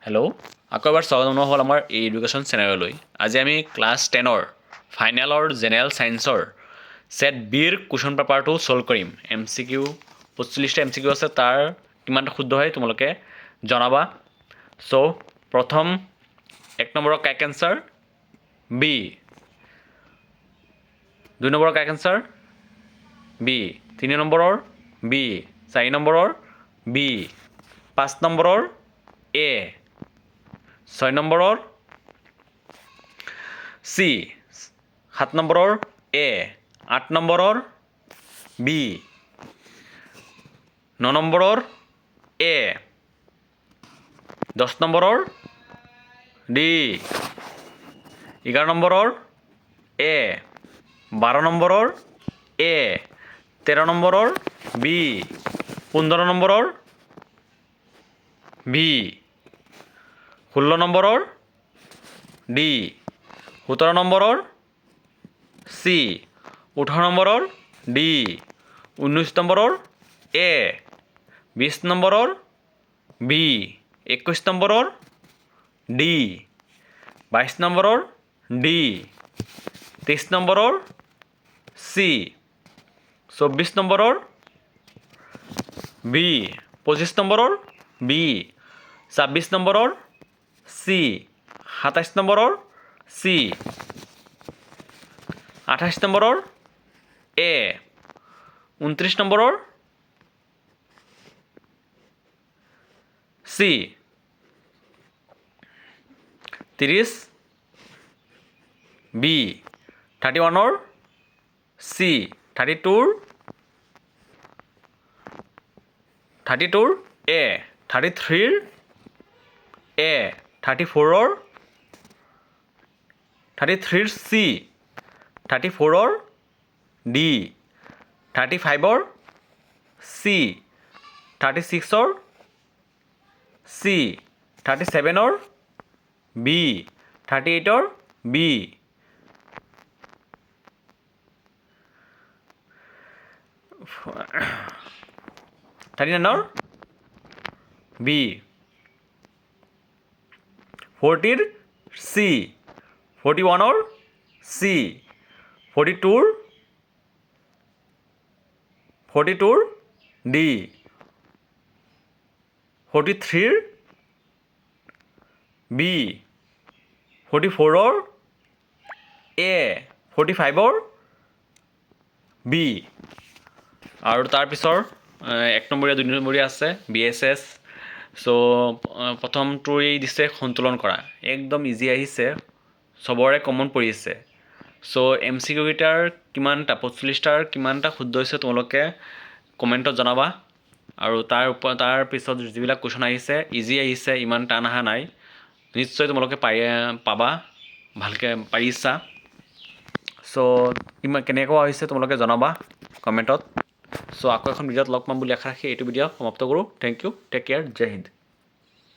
Hello' আকৌ এবাৰ স্বাগতম হ'ল আমাৰ এই এডুকেশ্যন চেনেললৈ। আজি আমি ক্লাছ 10ৰ ফাইনেলৰ জেনেৰেল ছায়েন্সৰ ছেট বিৰ কুৱেশ্যন পেপাৰটো ছল্ভ কৰিম। MCQ 45টা MCQ আছে, তাৰ কিমানটা শুদ্ধ হয় তোমালোকে জনাবা। চ' প্ৰথম 1 নম্বৰৰ কাৰেক্ট এনচাৰ বি, 2 নম্বৰৰ কাৰেক্ট এনচাৰ বি, 3 নম্বৰৰ বি, 4 নম্বৰৰ বি, 5 নম্বৰৰ এ, 6 নম্বৰৰ চি, 7 নম্বৰৰ এ, 8 নম্বৰৰ বি, 9 নম্বৰৰ এ, 10 নম্বৰৰ ডি, 11 নম্বৰৰ এ, 12 নম্বৰৰ এ, 13 নম্বৰৰ বি, 15 নম্বৰৰ বি, 16 নম্বৰৰ ডি, 17 নম্বৰৰ চি, 18 নম্বৰৰ ডি, 19 নম্বৰৰ এ, 20 নম্বৰৰ বি, 21 নম্বৰৰ ডি, 22 নম্বৰৰ ডি, 23 নম্বৰৰ চি, 24 নম্বৰৰ বি, 25 নম্বৰৰ বি, 26 নম্বৰৰ চি, 27 নম্বৰৰ চি, 28 নম্বৰৰ এ, 29 নম্বৰৰ চি, 30 বি, 31ৰ চি, 32ৰ এ, 33ৰ এ, 34ৰ চি, 34ৰ ডি, 35ৰ চি, 36ৰ চি, 37ৰ বি, 38ৰ বি, 39ৰ বি, 40ৰ চি, 41ৰ চি, 42ৰ ডি, 43ৰ বি, 44ৰ এ, 45ৰ বি। আৰু তাৰপিছৰ 1 নম্বৰীয়া 2 নম্বৰীয়া আছে BSS। চ' প্ৰথমটোৱেই দিছে সন্তুলন কৰা, একদম ইজি আহিছে, চবৰে কমন পৰিছে। চ' MCQ কেইটাৰ কিমানটা 45টাৰ কিমানটা শুদ্ধ হৈছে তোমালোকে কমেণ্টত জনাবা। আৰু তাৰ পিছত যিবিলাক কুৱেশ্যন আহিছে ইজি আহিছে, ইমান টান অহা নাই, নিশ্চয় তোমালোকে পাবা, ভালকৈ পাৰিছা। চ' কেনেকুৱা হৈছে তোমালোকে জনাবা কমেণ্টত। চ' আকৌ এখন ভিডিঅ'ত লগ পাম বুলি আশা ৰাখি এইটো ভিডিঅ' সমাপ্ত কৰোঁ। থেংক ইউ, টেক কেয়াৰ, জয় হিন্দ।